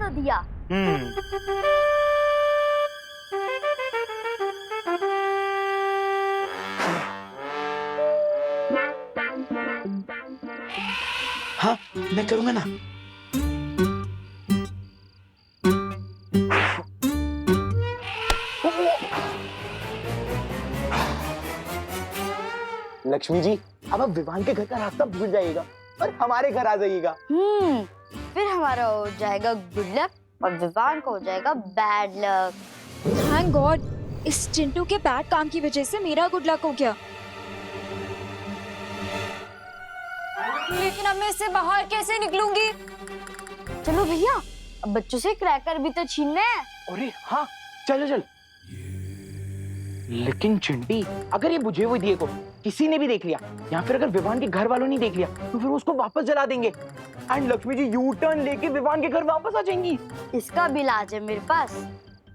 दो दिया। हाँ मैं करूंगा ना। लक्ष्मी जी, अब आप विवान के घर का रास्ता भूल जाइएगा और हमारे घर आ जाइएगा। फिर हमारा हो जाएगा गुड लक और विवान को हो जाएगा बैड लक। थैंक गॉड, इस चिंटू के बैड काम की वजह से मेरा गुड लक हो गया। लेकिन अब मैं इससे बाहर कैसे निकलूंगी? चलो भैया, अब बच्चों से क्रैकर भी तो छीनने हैं। अरे हाँ, चल चल। लेकिन चिंटी, अगर ये बुझे हुए दिए को किसी ने भी देख लिया या फिर अगर विवान के घर वालों ने देख लिया तो फिर उसको वापस जला देंगे and Lakshmi ji U turn लेके विवान के घर वापस आ जाएंगी। इसका भी इलाज है मेरे पास।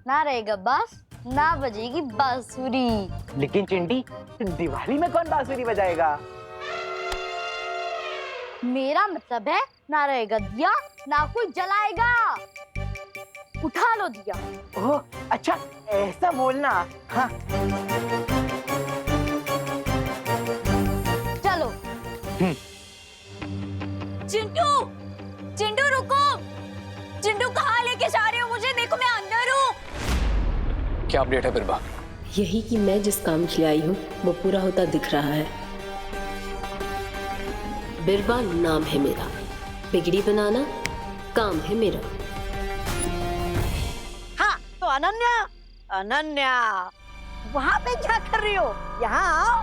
ना रहेगा बांस, ना बजेगी बांसुरी। लेकिन चिंटी, दिवाली में कौन बांसुरी बजाएगा? मेरा मतलब है ना रहेगा दिया, ना कोई जलाएगा। उठा लो दिया। ओह अच्छा, ऐसा बोलना। हाँ चलो। चिंटू, चिंटू रुको। चिंटू कहाँ लेके जा रहे हो मुझे? देखो मैं अंदर हूँ। क्या अपडेट है बिरबा? यही कि मैं जिस काम के लिए आई हूँ वो पूरा होता दिख रहा है। बिरबा नाम है मेरा, बिगड़ी बनाना काम है मेरा। हाँ तो अनन्या, अनन्या वहाँ पे क्या कर रही हो? यहाँ आओ।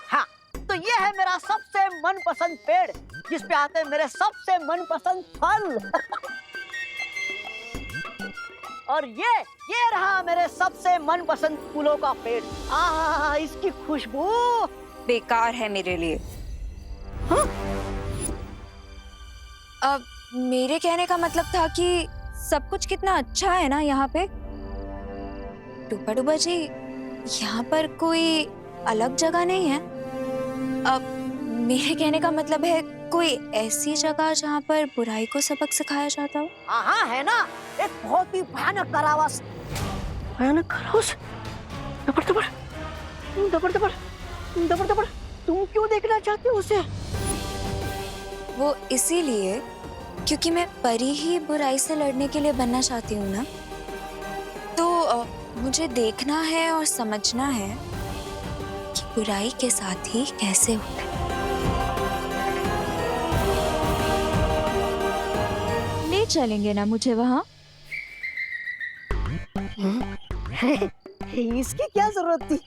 हाँ तो ये है मेरा सबसे मनपसंद पेड़ जिस पे आते हैं मेरे सबसे मनपसंद फल। और ये रहा मेरे सबसे मनपसंद फूलों का पेड़। आहा, इसकी खुशबू बेकार है मेरे लिए। हाँ? अब मेरे कहने का मतलब था कि सब कुछ कितना अच्छा है ना यहाँ पे। टूपा टूपा जी, यहाँ पर कोई अलग जगह नहीं है। अब मेरे कहने का मतलब है कोई ऐसी जगह जहाँ पर बुराई को सबक सिखाया जाता हो। हाँ है ना, एक बहुत ही भयानक कारावास। भयानक कारावास? दबड़ दबड़ दबड़ दबड़ दबड़ दबड़, तुम क्यों देखना चाहते हो उसे? वो इसीलिए क्योंकि मैं परी ही बुराई से लड़ने के लिए बनना चाहती हूँ ना। तो मुझे देखना है और समझना है कि बुराई के साथ ही कैसे होते। ले चलेंगे ना मुझे वहाँ? इसकी क्या जरूरत थी?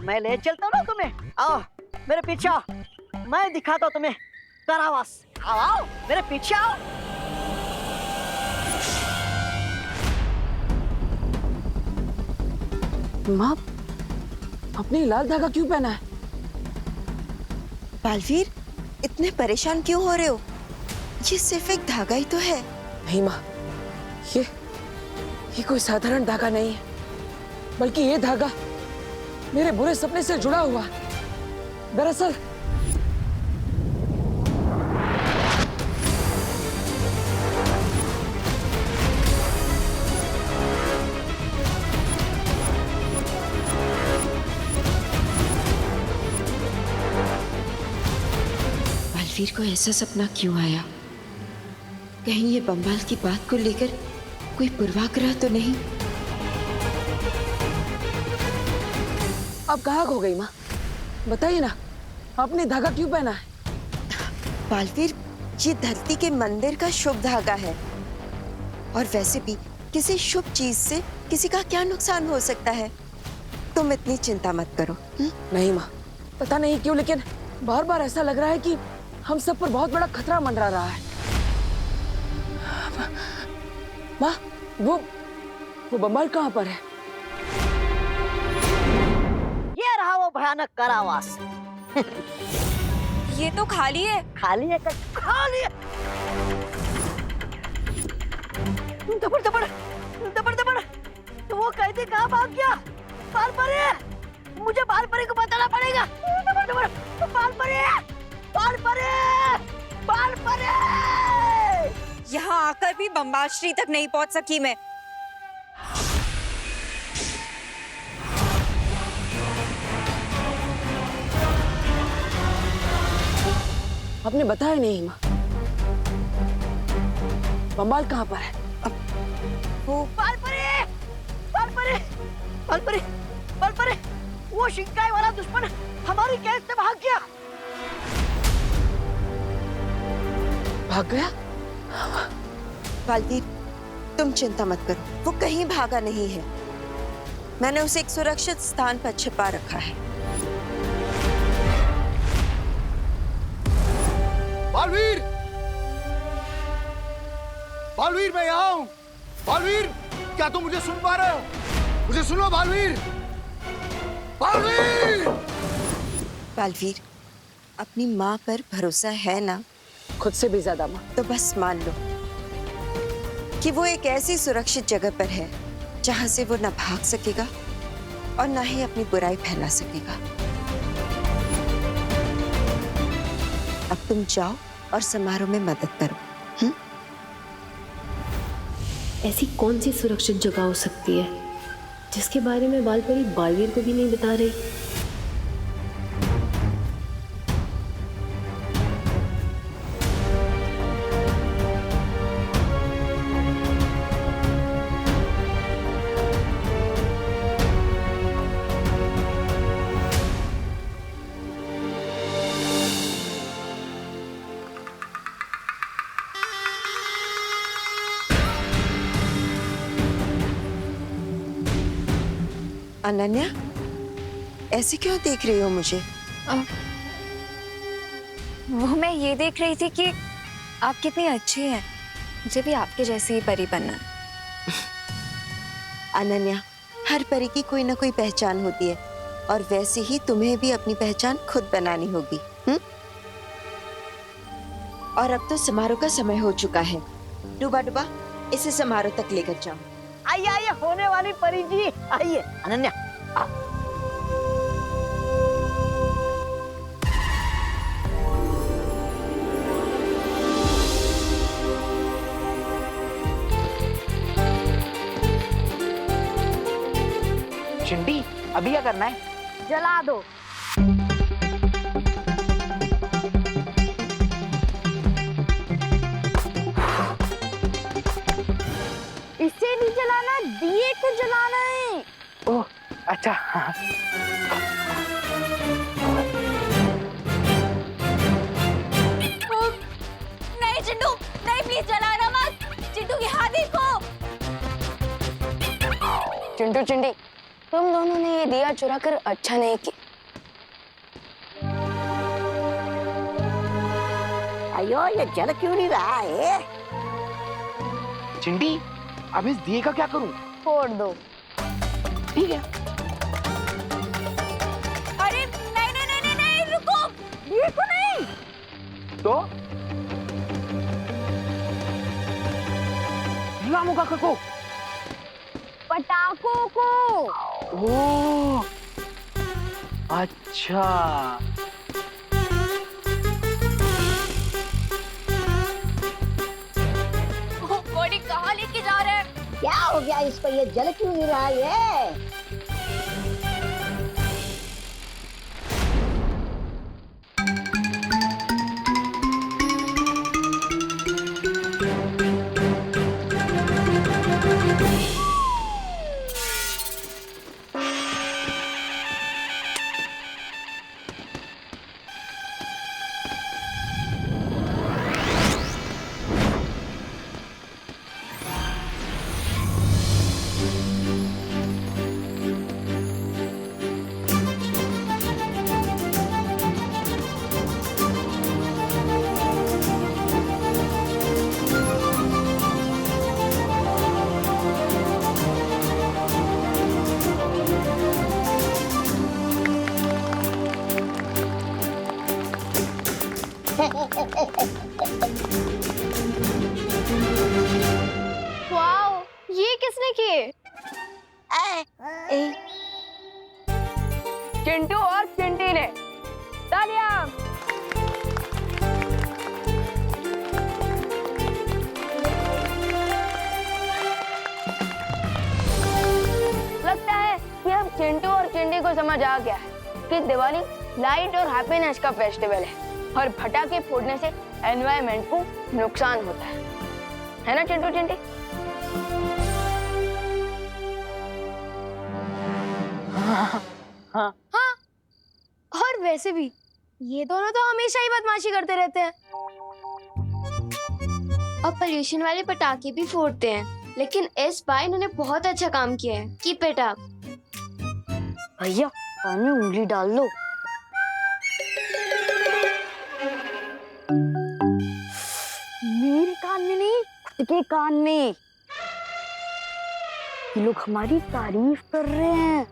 मैं ले चलता हूँ ना तुम्हें। आओ मेरे पीछे आओ, मैं दिखाता हूँ तुम्हें कारावास। आओ आओ मेरे पीछे आओ। माँ, अपनी लाल धागा क्यों पहना है? बालवीर, इतने परेशान क्यों हो रहे हो? ये सिर्फ एक धागा ही तो है। नहीं माँ, ये कोई साधारण धागा नहीं है, बल्कि ये धागा मेरे बुरे सपने से जुड़ा हुआ है। दरअसल बालवीर को ऐसा सपना क्यों आया? कहीं ये बम्बाल की बात को लेकर कोई पूर्वाग्रह तो नहीं? अब कहाँ खो गई माँ? बताइए ना, आपने धागा क्यों पहना है? बालवीर, ये धरती के मंदिर का शुभ धागा है। और वैसे भी किसी शुभ चीज से किसी का क्या नुकसान हो सकता है? तुम इतनी चिंता मत करो। नहीं माँ, पता नहीं क्यों लेकिन बार बार ऐसा लग रहा है कि हम सब पर बहुत बड़ा खतरा मंडरा रहा है। माँ, वो बम्बाल कहाँ पर है? ये रहा वो भयानक कारावास। ये तो खाली है। खाली है? खाली है। दबड़ दबड़ दबड़ दबड़, तो वो कैदी कहाँ भाग गया? बाल परे, मुझे बाल परी को बताना पड़ेगा। बाल परी, बाल परी, बाल परी। यहाँ आकर भी बम्बाश्री तक नहीं पहुंच सकी मैं। आपने बताया नहीं माँ, बम्बाल कहाँ पर है? बाल परी, बाल परी, बाल परी, बाल परी, वो शिकाई वाला दुश्मन हमारी कैद से भाग गया। भाग गया? बालवीर, तुम चिंता मत करो, वो कहीं भागा नहीं है। मैंने उसे एक सुरक्षित स्थान पर छिपा रखा है। बालवीर, बालवीर, मैं यहाँ हूँ। बालवीर, क्या तुम मुझे सुन पा रहे हो? मुझे सुनो बालवीर, बालवीर। बालवीर, अपनी माँ पर भरोसा है ना? खुद से भी ज्यादा माँ। तो बस मान लो कि वो एक ऐसी सुरक्षित जगह पर है जहां से वो ना भाग सकेगा और ना ही अपनी बुराई फैला सकेगा। अब तुम जाओ और समारोह में मदद करो। ऐसी कौन सी सुरक्षित जगह हो सकती है जिसके बारे में बालपरी बालवीर को भी नहीं बता रही? अनन्या, ऐसे क्यों देख रही हो मुझे? वो मैं ये देख रही थी कि आप कितनी अच्छी हैं। मुझे भी आपके जैसी ही परी बनना है। अनन्या, हर परी की कोई ना कोई पहचान होती है और वैसे ही तुम्हें भी अपनी पहचान खुद बनानी होगी। और अब तो समारोह का समय हो चुका है। डुबा डुबा, इसे समारोह तक लेकर जाओ। आइए आइए, होने वाली परी जी, आइए। अनन्या, चिंटी, अभी क्या करना है? जला दो। इसे नहीं जलाना, दिए को जलाना है। ओह, अच्छा। हाँ। नहीं चिंटू, नहीं, प्लीज जलाना मत। चिंटू की हाथ देखो। चिंटू चिंटी, तुम दोनों ने ये दिया चुरा कर अच्छा नहीं किया। अयो, ये जल क्यों नहीं रहा है? चिंटी, अब इस दिए का क्या करूं? फोड़ दो। ठीक है। अरे नहीं नहीं नहीं नहीं, नहीं रुको। दिए को नहीं। तो लामू का को। पटाखों को। ओह, अच्छा। बॉडी कहाँ लेके जा रहे हैं? क्या हो गया इसको? ये जल क्यों नहीं रहा है? वाओ, ये किसने किए? चिंडी को समझ आ गया है कि दिवाली लाइट और हैप्पीनेस का फेस्टिवल है और पटाखे फोड़ने से एनवायरनमेंट को नुकसान होता है ना चिंटू चिंटी? हाँ, और वैसे भी ये दोनों तो हमेशा ही बदमाशी करते रहते हैं। और पोल्यूशन वाले पटाखे भी फोड़ते हैं, लेकिन इस बार इन्होंने बहुत अच्छा काम किया है। Keep it up. भैया कान में उंगली डाल लो। मेरे कान में नहीं, खुद के कान में। ये लोग हमारी तारीफ कर रहे हैं।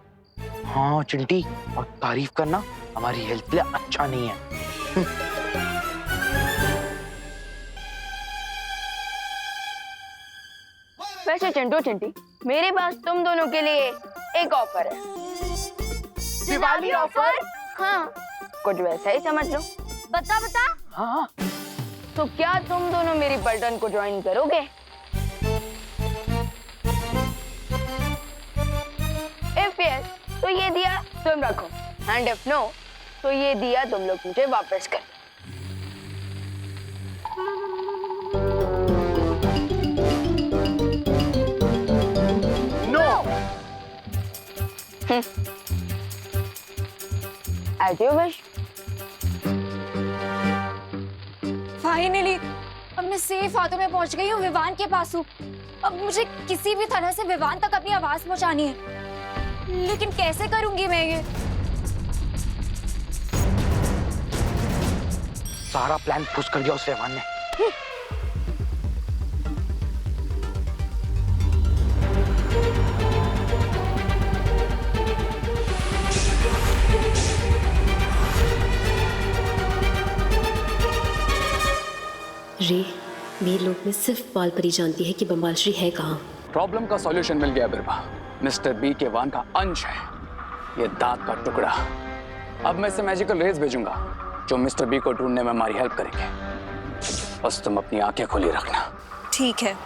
हाँ चिंटी, और तारीफ करना हमारी हेल्थ के लिए अच्छा नहीं है। वैसे चिंटू चिंटी, मेरे पास तुम दोनों के लिए एक ऑफर है। दिवाली ऑफर? हाँ, कुछ वैसा ही समझ लो। बता बता। हाँ, तो क्या तुम दोनों मेरी पलटन को ज्वाइन करोगे? इफ यस, तो ये दिया तुम रखो, एंड इफ नो, तो ये दिया तुम लोग मुझे वापस कर। No. As you wish. Finally अब मैं सेफ हाथों में पहुंच गई हूँ, विवान के पास हूँ। अब मुझे किसी भी तरह से विवान तक अपनी आवाज पहुंचानी है, लेकिन कैसे करूंगी मैं ये? सारा प्लान पुश कर दिया उस विवान ने। रे, वीर लोक में सिर्फ बाल परी जानती है कि बंबाल श्री है कहाँ। प्रॉब्लम का सॉल्यूशन मिल गया बिरबा। मिस्टर बी के वान का अंश है ये दांत का टुकड़ा। अब मैं इसे मैजिकल रेज भेजूंगा जो मिस्टर बी को ढूंढने में हमारी हेल्प करेंगे। बस तुम अपनी आंखें खोली रखना। ठीक है।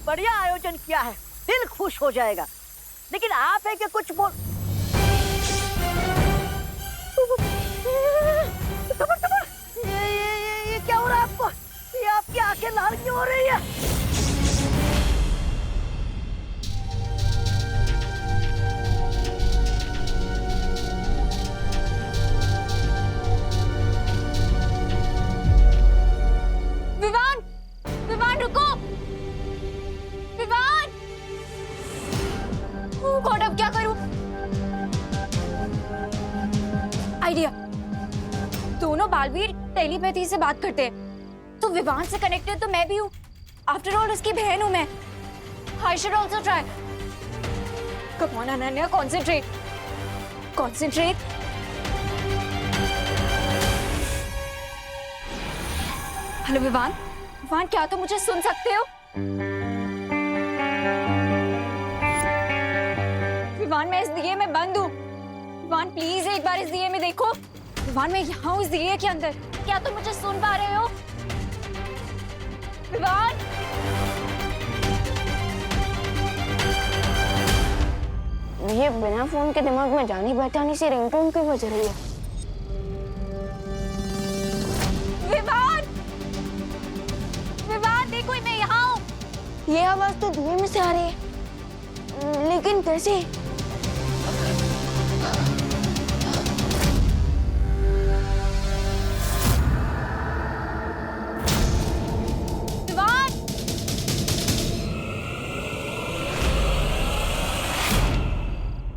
बढ़िया आयोजन किया है, दिल खुश हो जाएगा। लेकिन आप है कि कुछ बोल। ये क्या हो रहा है आपको? ये आपकी आंखें लाल क्यों हो रही है? विवान, विवान रुको। विवान! ओह गॉड, अब क्या करूं? आइडिया। दोनों बालवीर टेलीपैथी से बात करते हैं, तो विवान से कनेक्टेड तो मैं भी हूँ। आफ्टर ऑल उसकी बहन हूँ मैं। I should also try. Come on Ananya, concentrate, concentrate. Hello Vivaan, Vivaan क्या तुम मुझे सुन सकते हो? विवान मैं इस दिए में बंद हूँ। विवान प्लीज एक बार इस दिए में देखो। विवान मैं यहाँ हूँ इस दिए के अंदर। क्या तुम मुझे सुन पा रहे हो? विवान! ये बिना फोन के दिमाग में जानी बैठानी से रिंगटोन क्यों बज रही है? विवान! विवान देखो मैं यहाँ हूँ। ये आवाज तो दिए में से आ रही है, लेकिन कैसे? विवान!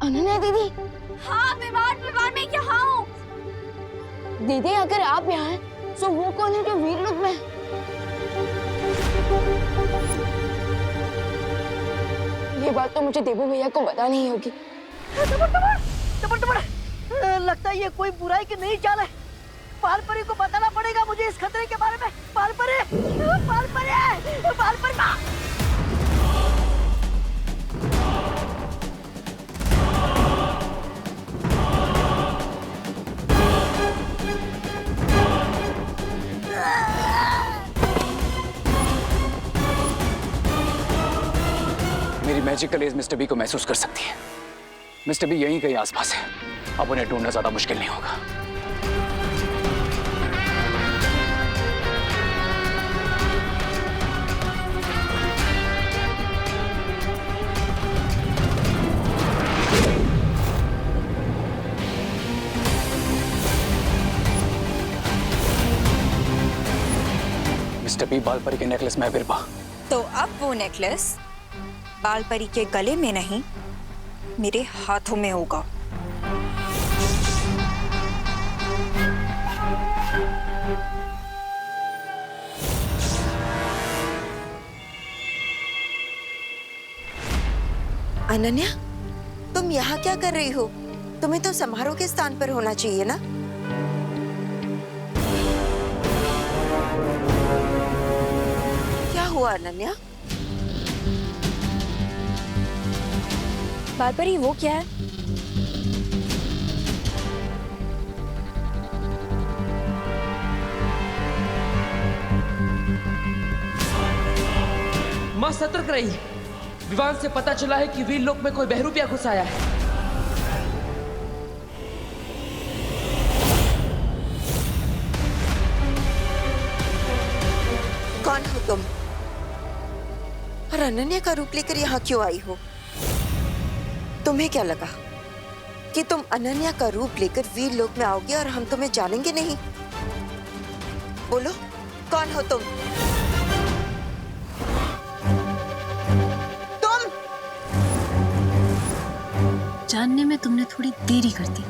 अनन्या दीदी। हाँ विवान, विवान मैं यहाँ हूँ। दीदी अगर आप यहाँ हैं, तो वो कौन है जो वीर लोक में है? ये बात तो मुझे देबू भैया को बतानी ही होगी। लगता है ये कोई बुराई की नई चाल है। पालपरी को बताना पड़ेगा मुझे इस खतरे के बारे में। पालपरी, पालपरी, पालपरी माँ। मेरी मैजिकल एज मिस्टर बी को महसूस कर सकती है। मिस्टर बी यहीं कहीं आसपास है। अब उन्हें ढूंढना ज्यादा मुश्किल नहीं होगा। मिस्टर बी, बालपरी के नेकलेस में बिरबा। तो अब वो नेकलेस बालपरी के गले में नहीं, मेरे हाथों में होगा। अनन्या, तुम यहाँ क्या कर रही हो? तुम्हें तो समारोह के स्थान पर होना चाहिए ना। क्या हुआ अनन्या? बालपरी, वो क्या है? माँ सतर्क रही। विवान से पता चला है कि वीर लोक में कोई बहरूपिया घुस आया है। कौन हो तुम? और अनन्या का रूप लेकर यहाँ क्यों आई हो? तुम्हें क्या लगा कि तुम अनन्या का रूप लेकर वीर लोक में आओगे और हम तुम्हें जानेंगे नहीं? बोलो, कौन हो तुम? तुम जानने में तुमने थोड़ी देरी कर दी।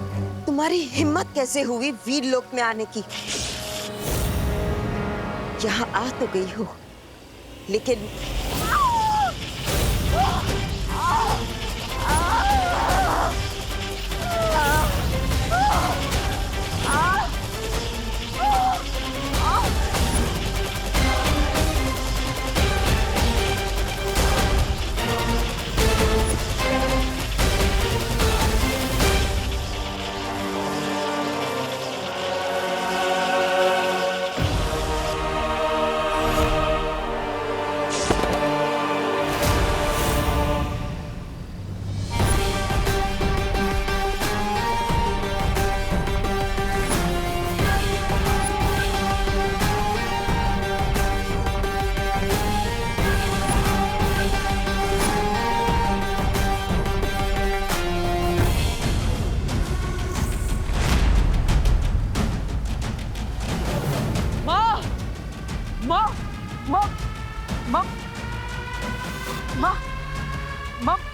तुम्हारी हिम्मत कैसे हुई वीर लोक में आने की? यहाँ आ तो गई हो, लेकिन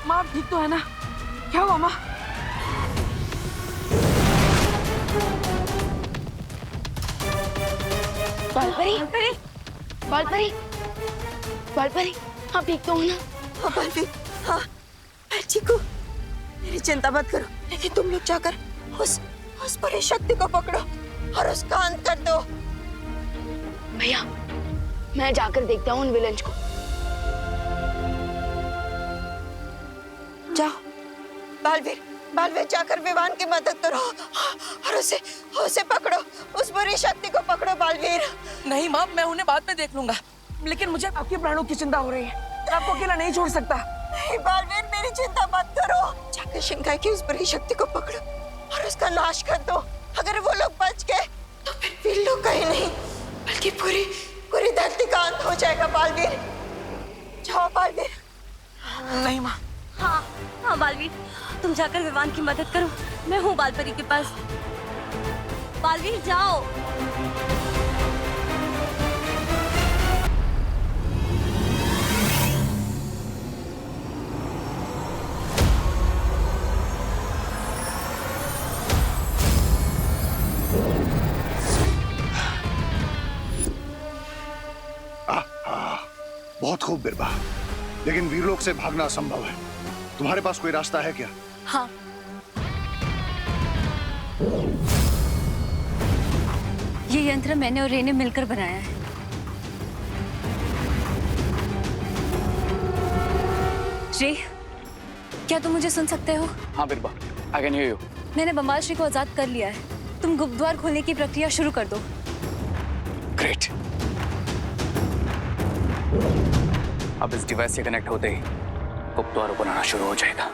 माँ ठीक तो है ना? क्या हुआ माँ? बालपरी, बालपरी, बालपरी, आप ठीक तो हो ना? हाँ बालवीर, हाँ मैं ठीक हूँ। मेरी चिंता मत करो, लेकिन तुम लोग जाकर उस बुरी शक्ति को पकड़ो और उसका अंत कर दो। भैया, मैं जाकर देखता हूँ उन विलन्स को। जाओ बालवीर, बालवीर जाकर विवान की मदद करो और उसे पकड़ो, उस बुरी शक्ति को पकड़ो बालवीर। नहीं माँ, मैं उन्हें बाद में देख लूंगा, लेकिन मुझे आपके प्राणों की चिंता हो रही है। मैं आपको अकेला नहीं छोड़ सकता। नहीं बालवीर, मेरी चिंता मत करो। जाकर शिंगाई की उस बुरी शक्ति को पकड़ो और उसका नाश कर दो। अगर वो लोग बच गए तो फिर वीर लोग कहीं नहीं, बल्कि पूरी धरती का अंत हो जाएगा बालवीर। जाओ बालवीर। नहीं माँ। हाँ बालवीर, तुम जाकर विवान की मदद करो। मैं हूँ बालपरी के पास। बालवीर जाओ। बहुत खूब बिरबा, लेकिन वीरलोक से भागना असंभव है। तुम्हारे पास कोई रास्ता है क्या? हाँ, ये यंत्र मैंने और रे ने मिलकर बनाया है। रे, क्या तुम मुझे सुन सकते हो? हाँ बिरबा, आई कैन हियर यू। मैंने बम्बाल श्री को आजाद कर लिया है। तुम गुप्त द्वार खोलने की प्रक्रिया शुरू कर दो। ग्रेट। अब इस डिवाइस से कनेक्ट होते ही गुप्त द्वार ओपन होना शुरू हो जाएगा।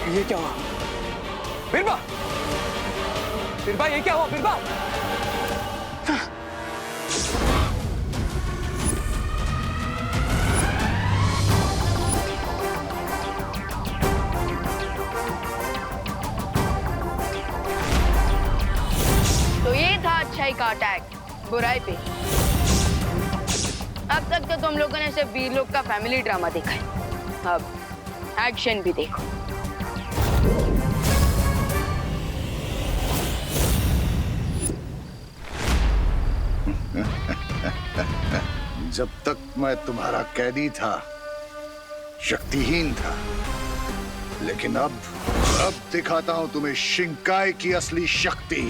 ये क्या हुआ? बिरबा! बिरबा, ये क्या हुआ बिरबा? तो ये था अच्छाई का अटैक बुराई पे। अब तक तो तुम लोगों ने सिर्फ वीरलोक का फैमिली ड्रामा देखा है, अब एक्शन भी देखो। जब तक मैं तुम्हारा कैदी था, शक्तिहीन था, लेकिन अब दिखाता हूं तुम्हें शिंकाई की असली शक्ति।